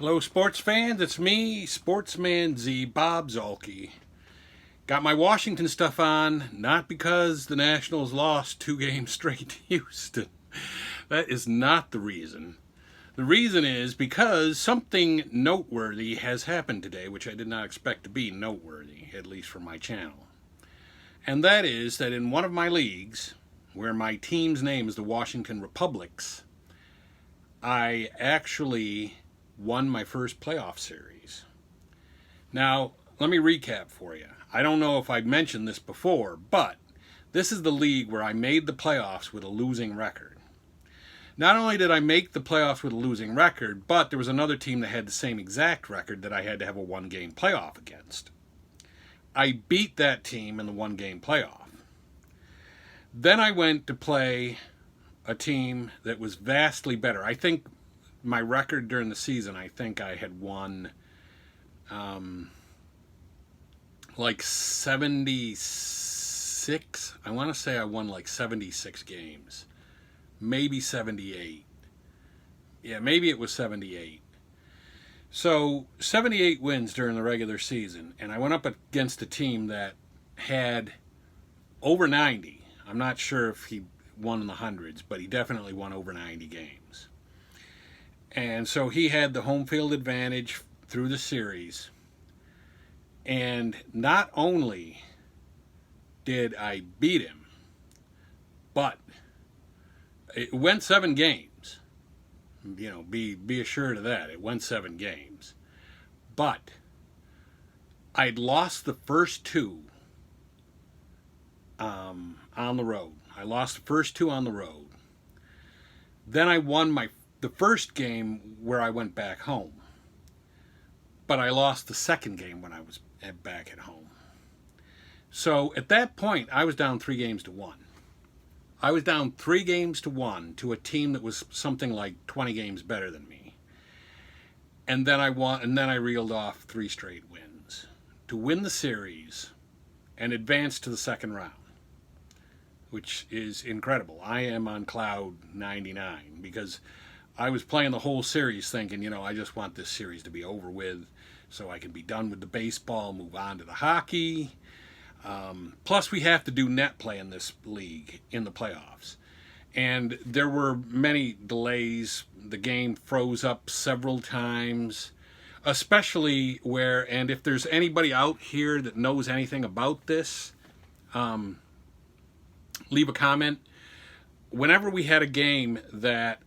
Hello, sports fans. It's me, Sportsman Z, Bob Zolke. Got my Washington stuff on, not because the Nationals lost 2 games straight to Houston. That is not the reason. The reason is because something noteworthy has happened today, which I did not expect to be noteworthy, at least for my channel. And that is that in one of my leagues, where my team's name is the Washington Republics, I actually won my first playoff series. Now, let me recap for you. I don't know if I've mentioned this before, but this is the league where I made the playoffs with a losing record. Not only did I make the playoffs with a losing record, but there was another team that had the same exact record that I had to have a 1-game playoff against. I beat that team in the 1-game playoff. Then I went to play a team that was vastly better. I think my record during the season, I think I had won like 76. I want to say I won like 76 games. Maybe 78. Yeah, maybe it was 78. So 78 wins during the regular season. And I went up against a team that had over 90. I'm not sure if he won in the hundreds, but he definitely won over 90 games. And so he had the home field advantage through the series. And not only did I beat him, but it went 7 games. You know, be assured of that. It went 7 games. But I'd lost the first 2 on the road. I lost the first 2 on the road. Then I won the first game where I went back home. But I lost the second game when I was back at home. So at that point, I was down 3-1. I was down 3-1 to a team that was something like 20 games better than me. And then I won, and then I reeled off 3 straight wins to win the series and advance to the second round, which is incredible. I am on cloud 99 because I was playing the whole series thinking, I just want this series to be over with so I can be done with the baseball, move on to the hockey. Plus, we have to do net play in this league in the playoffs. And there were many delays. The game froze up several times, especially and if there's anybody out here that knows anything about this, leave a comment. Whenever we had a game that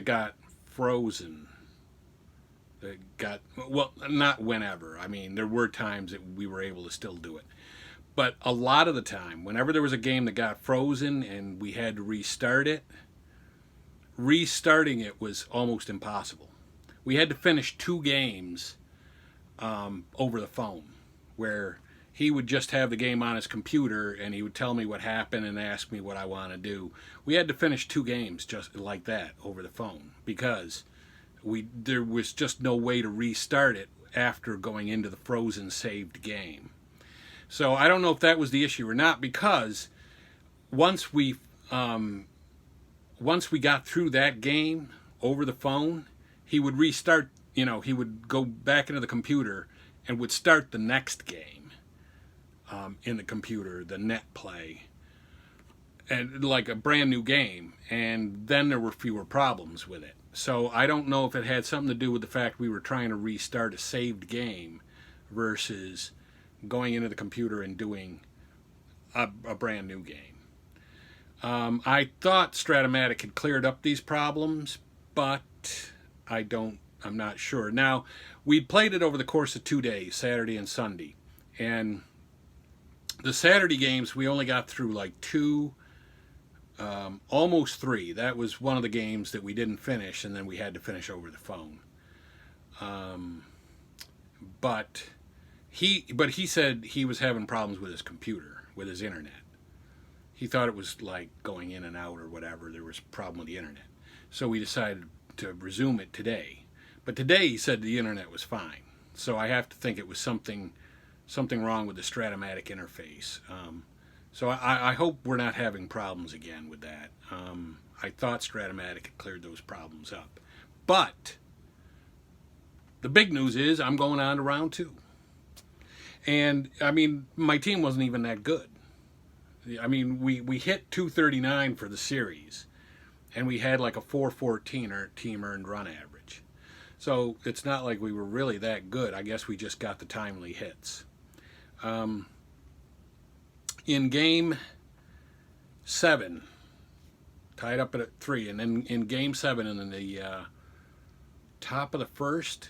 got frozen, not whenever. I mean, there were times that we were able to still do it. But a lot of the time, whenever there was a game that got frozen and we had to restart it, restarting it was almost impossible. We had to finish 2 games over the phone, where he would just have the game on his computer and he would tell me what happened and ask me what I want to do. We had to finish 2 games just like that over the phone because there was just no way to restart it after going into the frozen saved game. So I don't know if that was the issue or not, because once we got through that game over the phone, he would restart, he would go back into the computer and would start the next game in the computer, the net play, and like a brand new game, and then there were fewer problems with it. So I don't know if it had something to do with the fact we were trying to restart a saved game versus going into the computer and doing a brand new game. I thought Strat-O-Matic had cleared up these problems, but I'm not sure. Now, we played it over the course of 2 days, Saturday and Sunday, and the Saturday games we only got through like 2, almost 3. That was one of the games that we didn't finish, and then we had to finish over the phone. But he said he was having problems with his computer, with his internet. He thought it was like going in and out or whatever. There was a problem with the internet. So we decided to resume it today. But today he said the internet was fine. So I have to think it was something wrong with the Strat-O-Matic interface. So I hope we're not having problems again with that. I thought Strat-O-Matic had cleared those problems up. But the big news is I'm going on to round 2. And, I mean, my team wasn't even that good. I mean, we hit 239 for the series, and we had like a 414 team earned run average. So it's not like we were really that good. I guess we just got the timely hits. In game 7, tied up at 3, and then in game 7, and in the top of the first,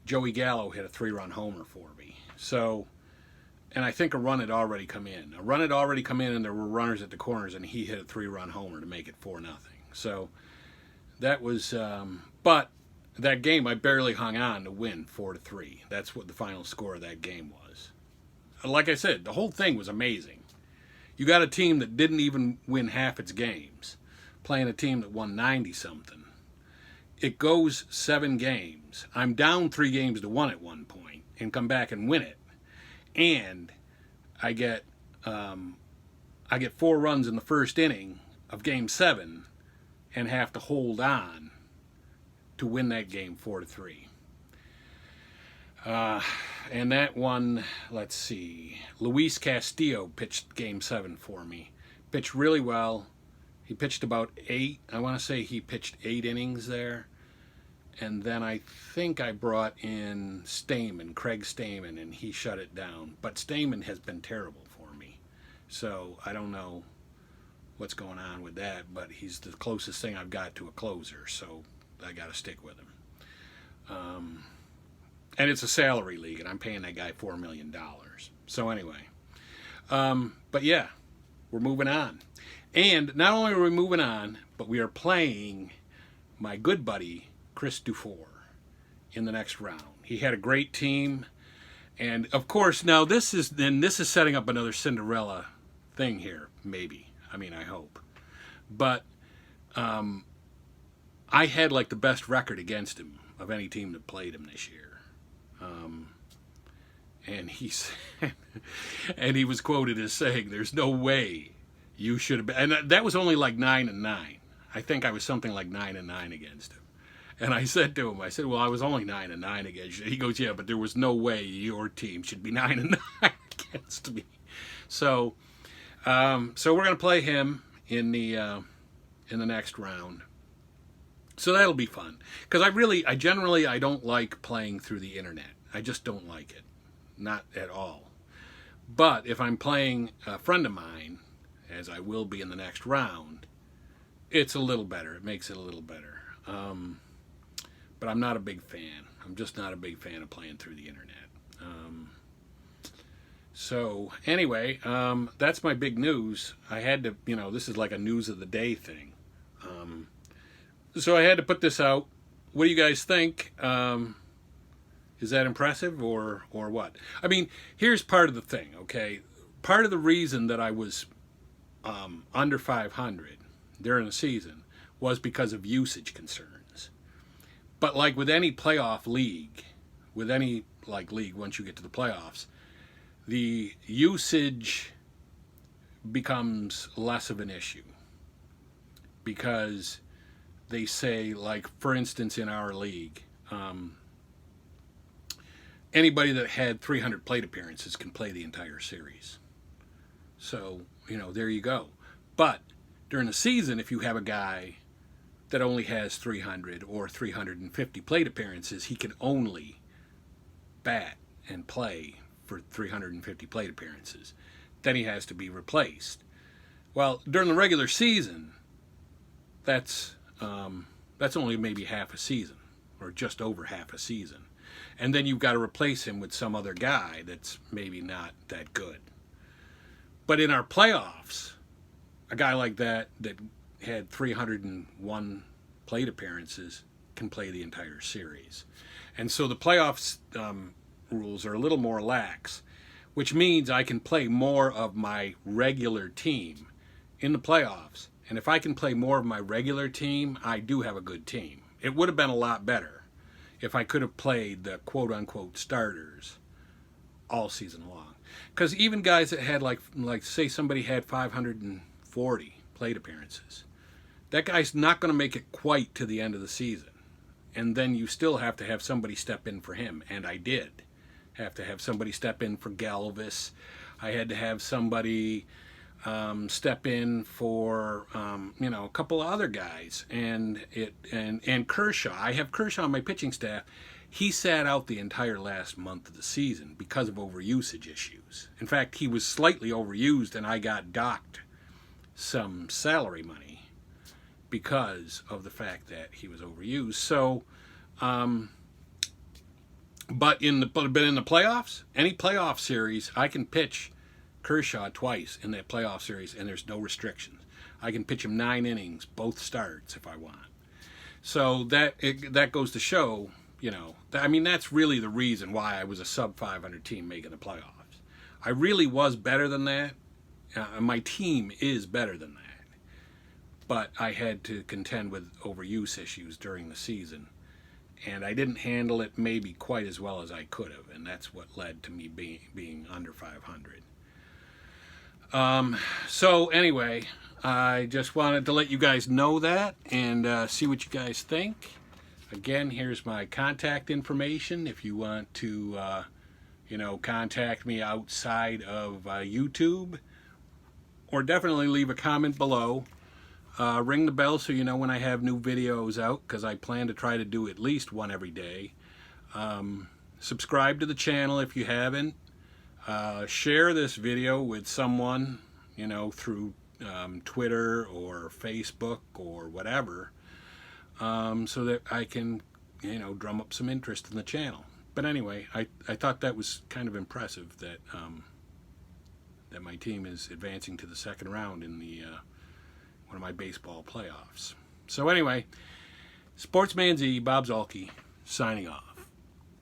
Joey Gallo hit a 3-run homer for me. So, and I think a run had already come in. And there were runners at the corners, and he hit a 3-run homer to make it 4-0. So that was, but that game I barely hung on to win 4-3. That's what the final score of that game was. Like I said, the whole thing was amazing. You got a team that didn't even win half its games, playing a team that won 90-something. It goes 7 games. I'm down 3 games to 1 at one point and come back and win it. And I get 4 runs in the first inning of game 7 and have to hold on to win that game 4-3. And that one, let's see, Luis Castillo pitched game 7 for me. Pitched really well. He pitched about 8, I want to say he pitched 8 innings there. And then I think I brought in Craig Stamen, and he shut it down. But Stamen has been terrible for me. So I don't know what's going on with that, but he's the closest thing I've got to a closer, so I got to stick with him. And it's a salary league, and I'm paying that guy $4 million. So anyway, but yeah, we're moving on. And not only are we moving on, but we are playing my good buddy, Chris Dufour, in the next round. He had a great team. And of course, now this is setting up another Cinderella thing here, maybe. I mean, I hope. But I had like the best record against him of any team that played him this year. And and he was quoted as saying, "There's no way you should have been." And that was only like 9-9. I think I was something like 9-9 against him. And I said to him, "Well, I was only 9-9 against you." He goes, "Yeah, but there was no way your team should be 9-9 against me." So we're going to play him in the next round. So that'll be fun. Because I generally don't like playing through the internet. I just don't like it. Not at all. But if I'm playing a friend of mine, as I will be in the next round, it's a little better. It makes it a little better. But I'm not a big fan. I'm just not a big fan of playing through the internet. So anyway, that's my big news. I had to, this is like a news of the day thing. So I had to put this out. What do you guys think? Is that impressive or what? I mean, here's part of the thing, okay? Part of the reason that I was under 500 during the season was because of usage concerns. But like with any playoff league, with any league once you get to the playoffs, the usage becomes less of an issue. Because they say, like, for instance, in our league, anybody that had 300 plate appearances can play the entire series. So, there you go. But during the season, if you have a guy that only has 300 or 350 plate appearances, he can only bat and play for 350 plate appearances. Then he has to be replaced. Well, during the regular season, that's only maybe half a season, or just over half a season. And then you've got to replace him with some other guy that's maybe not that good. But in our playoffs, a guy like that had 301 plate appearances can play the entire series. And so the playoffs rules are a little more lax, which means I can play more of my regular team in the playoffs. And if I can play more of my regular team, I do have a good team. It would have been a lot better if I could have played the quote-unquote starters all season long. Because even guys that had, like say somebody had 540 plate appearances, that guy's not going to make it quite to the end of the season. and then you still have to have somebody step in for him, and I did have to have somebody step in for Galvis. I had to have somebody step in for a couple of other guys, and Kershaw. I have Kershaw on my pitching staff. He sat out the entire last month of the season because of overusage issues. In fact, he was slightly overused, and I got docked some salary money because of the fact that he was overused. So, but in the playoffs, any playoff series, I can pitch Kershaw twice in that playoff series, and there's no restrictions. I can pitch him 9 innings, both starts, if I want. So that goes to show, that's really the reason why I was a sub 500 team making the playoffs. I really was better than that. My team is better than that. But I had to contend with overuse issues during the season, and I didn't handle it maybe quite as well as I could have, and that's what led to me being under 500. So anyway, I just wanted to let you guys know that and see what you guys think. Again, here's my contact information if you want to, contact me outside of YouTube, or definitely leave a comment below. Ring the bell so you know when I have new videos out, because I plan to try to do at least one every day. Subscribe to the channel if you haven't. Share this video with someone, through Twitter or Facebook or whatever, so that I can, drum up some interest in the channel. But anyway, I thought that was kind of impressive that that my team is advancing to the second round in the one of my baseball playoffs. So anyway, Sportsman Z, Bob Zolke, signing off.